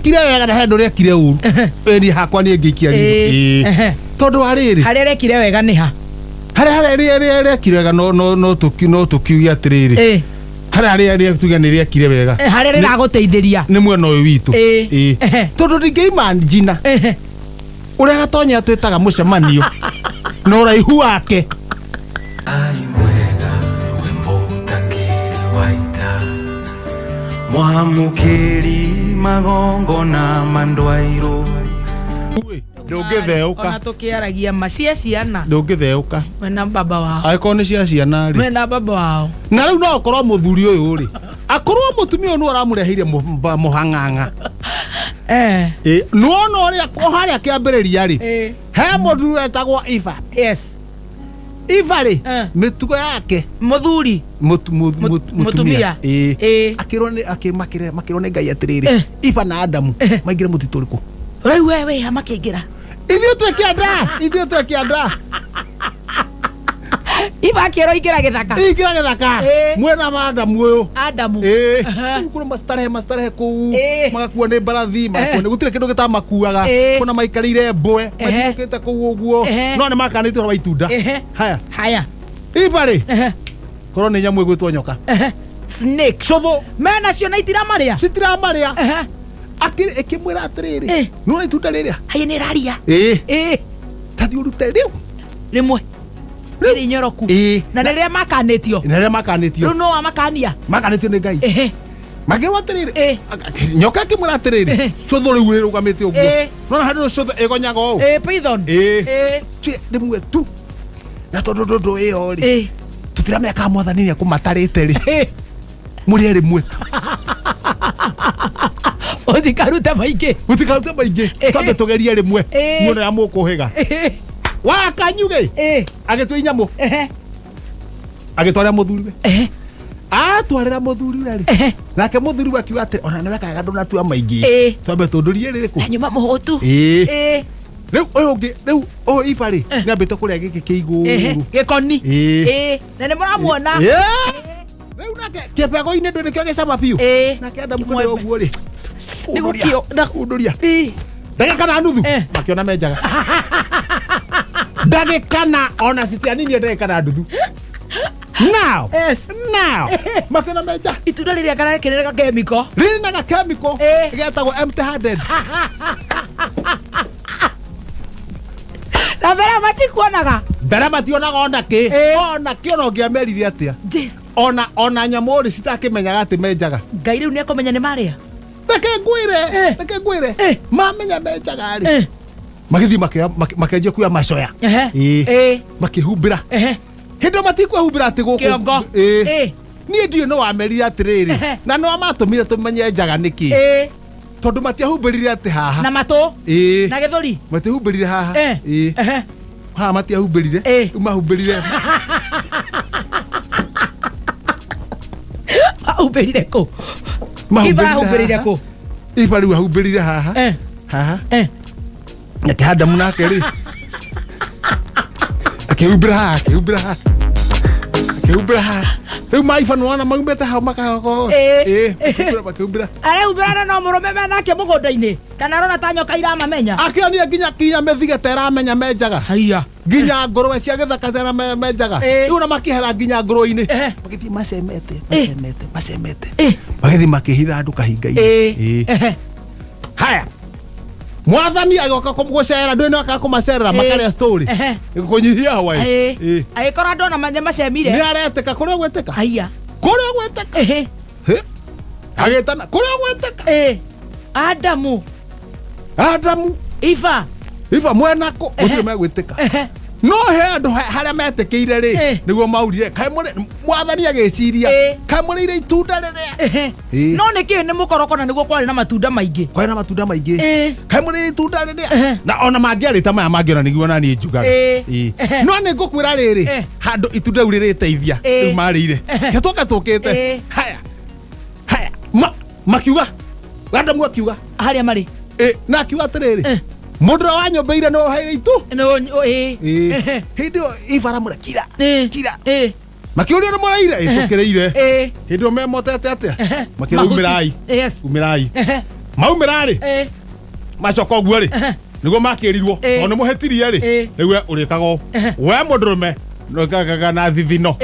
rekire wega na hendo rekire uru ni hakwa ni ngikia ri tondu ariri haria rekire wega ni ha haria rekire wega no tukiugia atiriri haria tuga ni rekire wega haria riraguteithiria ni mwena uyu witu tondu ndingeima njina uria gatonya twitaga mucemanio no raihu wake ai mwega wimbo tangiri waita mwamukiri magongo na mandwairo ndungitheuka ona tukiaragia macia ciana ndungitheuka wena baba wao aiko ni cia ciana ri wena baba wao na riu no korwo muthuri uyu ri akorwo mutumia no aramureheire muhanganga no no ria ko haria kiambiriria ri he muthuri etagwo Iva yes Iva ri mitugo yake muthuri mutumia akirwo ni akimakirwo ni Ngai atiriri Iva na Adamu maingire mutitu riku rau wewe hamakingira ithuĩ twĩkĩanda Iva akĩrwo ingĩra gĩthaka mwena wa Adamu ũyũ kũrĩ mastarehe kũu magakuo nĩ mbarathi magakuo nĩ gũtirĩ kĩndũ gĩtamakuaga kuna maikarĩire mbwe maikĩte kũu ũguo no nĩ makanĩte ũhoro wa itunda haya Iva rĩ korwo nĩ nyamũ ĩgwĩtwo nyoka snake cũthũ menacio na citiramarĩa akiri ekimwira atiriri nuna itunda riria haye ni raria tathi urute riu rimwe riri nyoroku na riria makanitio riu no amakania makanitio ni Ngai magirwo atiriri nyoka kimwira atiriri cuthu riu rirugamite uguo no handu cuthu igonyaga u python rimwe tu na tondu ndu iyo ri tutirameka mwathani ni akumatarite ri muri rimwe utikaruta maingi tambe tugerie rimwe muone ya mukuhiga wa kanyuge agitwa inyamu agitwara muthuri atwarira muthuri ri nake muthuri wakiuga ati ona niwe kaga ndona tua maingi tambe tundurie ririku nyuma muhutu riu uyu ngi riu o Iva ri niambite kuria giki kiiguru gikoni na ni muramuona riu nake kepego-ini nduri kio gicama piu nake Adamu kuri oguo ri nigukio ndakunduria ndagika na nuthu makiona menjaga ndagika na ona sitianinie ndagika na nuthu now makiona menja itunda riria kana kirega chemical riri na chemical igetagwo empty handed na vera matikuonaga ona ki ona ngiamerire atia ona nyamu ri citakimenyaga ati menjaga Ngai riu ni akomenya ni maria Reke ngwire mamenya menjaga ri magithi makenjia kuya macoya makihumbira hindo matikwehumbira ati guku nie ndiu no wamerire atiriri na no amatumire tumenye njaga niki tondu matiahumbirire ati haha na matu na githuri matihumbirire haha ha matiahumbirire mahumbirire ahubirire ku Iva riu ahumbirire haha nyake Adamu nake ri akihumbira riu maiva nwana maumete hau makahoko makihumbira arehumbira no murume menake mugunda-ini kana rona ta nyoka iramamenya akionia nginya mithigete iramenya menjaga haiya nginya ngũrwe cia gĩthaka tena menjaga rĩu na makĩhera nginya ngũrwe-inĩ magĩthiĩ macemete magĩthiĩ makĩhitha andũ kahinga-inĩ haya mwathani agoka kũmũgũcera ndũĩ nĩwakaga kũmacerera makarĩa story kũnyihia hwaĩ agĩkorwo andũ ona macemire nĩ aretĩka kũrĩa gwĩtĩka haiya agĩtana kũrĩa gwĩtĩka Adamu Iva mwenako ucio megwĩtĩka no he andũ harĩa metĩkĩire rĩ nĩguo maurire kaĩ mwathani agĩciria kaĩ mũrĩire itunda rĩrĩa no nĩkĩ nĩ mũkorokona nĩguo kwarĩ na matunda maingĩ kaĩ mũrĩire itunda rĩrĩa na ona mangĩarĩte maya mangĩona nĩguo naniĩ njugaga no nĩ ngũkwĩra rĩrĩ handũ itunda rĩu rĩrĩteithia rĩu marĩire gĩtũka tũkĩte haya makiuga Adamu akiuga harĩa marĩ na akiuga atĩrĩrĩ mundu wa nyombeire no haire itu hindo Iva aramura kira makiuria no maraire tukireire hindo me motete atia makiumirai maumira ri macoko guo ri nigo makirirwo ono muhetirie ri niwe urikago we mudrume nokaga na thithino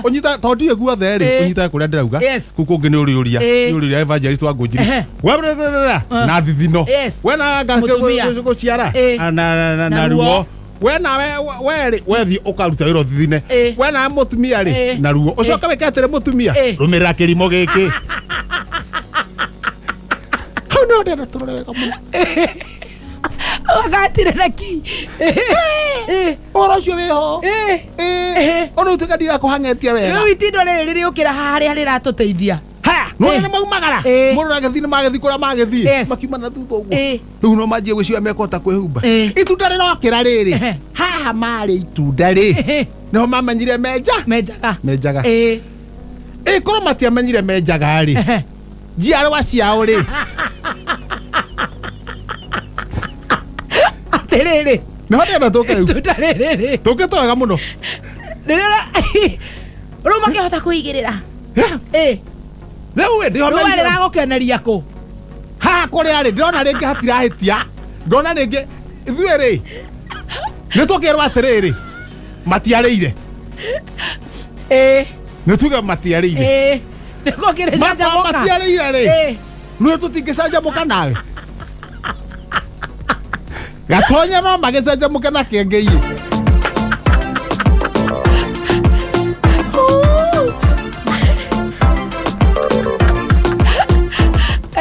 unyita tondu egua the ri unyita kuria ndirauga kuko ngene uriuria evangelist wa Ngunjiri we na thithino we na ngako ciara na ruo we na we thi ukaruta wiro thithine we na mutumia ri na ruo ucoka wekatire mutumia rumirira kirimo giki no ndena turoreka mu wagatire naki orocio weho ono utikadira kuhangetia wega witindo riri ukira haria riratuteithia ha no ne maumagara muru agathini magathi kura magathi makimana thutha uguo riu no manjie gwiciwa mekota kwihumba itunda rirokira riri haha mari itunda ri no mamanyire menjaga koro matia manyire menjaga ri jiarwa ciao ri atiriri no ndenda tuke tutariri tuke twega muno ndirira ruma kihota kuigirira riu ndi ho rira gukeneria ku ha kuri ari ndona ringi hatirahitia ndona ringi ithuiri nitukirwa atiriri matiarire nituge matiarire niko kire canja moka matiarire ri no tutingicenja muka nawe gatonya no magicenja muka na kengei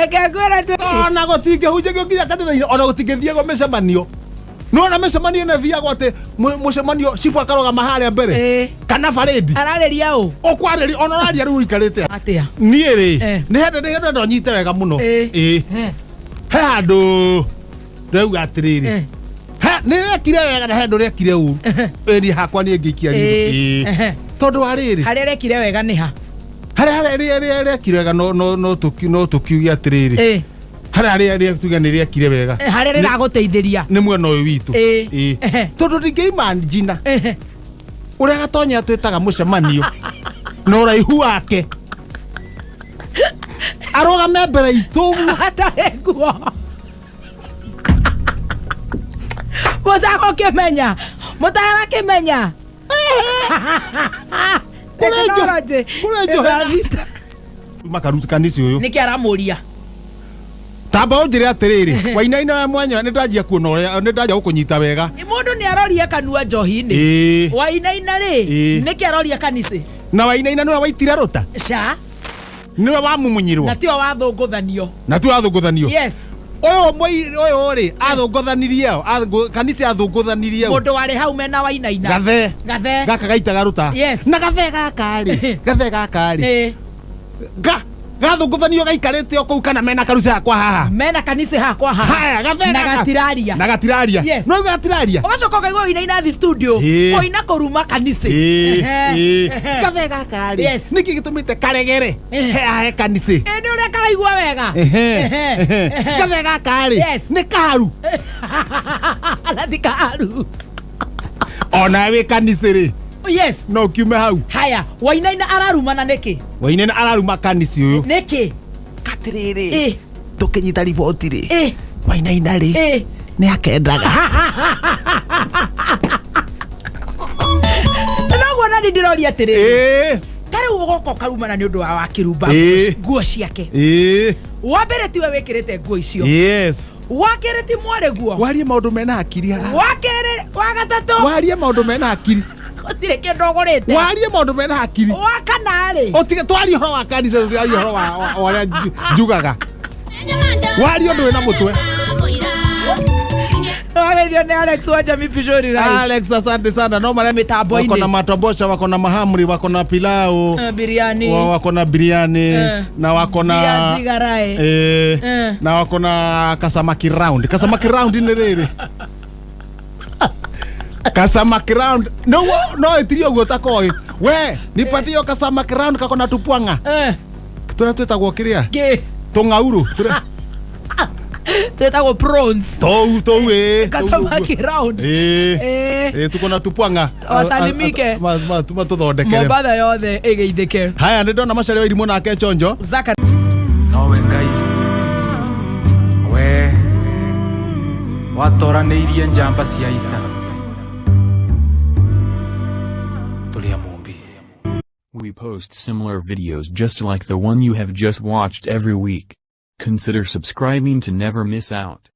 ekagora tu ona gotinge huje gyokia kanitha-ini ona gutingithie go micemanio no na micemanio na thiago ati mucemanio cipu akaroga maharia mbere kana faredi arareria u okwareri ona raria riu ikarite atia nie ri ni hende ndo nyite wega muno he handu reu atiriri ha ni rekire wega na hendu rekire uru eri hakwa ni ngikia ri tondu ariri haria rekire wega ni ha haria rekire wega no tukiugia atiriri haria tuga ni rekire wega haria riraguteithiria ni mwena uyu witu tondu ndingeimagina uria gatonya twitaga mucemanio no raihu wake arogame mbere itu atarenguo mutara kimenya kurejo makaruta kanisi uyu niki aramuria tamba unjire atiriri wainaina ya mwanya ni ndajia kuona uria ni ndajia gukunyita wega mundu ni aroria kanua njohi-ini wainaina ri niki aroria kanisi na wainaina niwe waitire ruta ca niwe wamumunyirwo na tio wathunguthanio yes oyo ri athunguthanirie kanisi athunguthanirie mundu wari hau mena wainaina gathe gaka gaitaga ruta na gathe gaka ri gathunguthanio gaikarite okou kana mena karusi hakwa haha mena kanisi hakwa haha haya gathe na gatiraria no gatiraria ugacoka kaigua inaina thi studio koina kuruma kanisi gathe gaka ri niki gitumite karegere he kanisi ni uria karaigua wega gathe gaka ri ni karu ala di karu ona we kanisi ri yes no kiume hau haya wainaina ararumana niki wainaina araruma kanisi uyu niki katiriri tukinyita riboti ri wainaina ri ni akendaga noguo na ndiroria atiri tari ugoko karumana ni undu wa wakirumba nguo ciake wambere tiwe wikirite nguo icio yes wakere ti mware guo warie maundu mena akiri wakere wagatatu warie maundu mena akiri otire ke ndogorete warie maundu mena akiri wakana ri otige twari horo wa kanisa twari horo wa njugaga warie undu wena mutwe Ageithio ni Alex wa Jamii Pishori Rice. Alex, asante sana. No mara mitambo-ini. Wako na matobosha, wako na mahamri, wako na pilau, biriani. Wako na biriani na wako na viazi karai. na wako na kasamaki round. Kasamaki round ni riri. Kasamaki round. No itirio gutako. We, nipatie kasamaki round kako na tupwanga. Tuna twetagwo kiria? Tongauru. Tetagwo prawns. Tou kasamaki round. Tuko na tupwanga. Wasalimike. Tuthondekere. Mombasa yothe igeithike. Haya, ndona macari wa irimo nake chonjo. Nowe Ngai watoranĩirie njamba cia ita tũrĩa mũmbi. We post similar videos just like the one you have just watched every week. Consider subscribing to never miss out.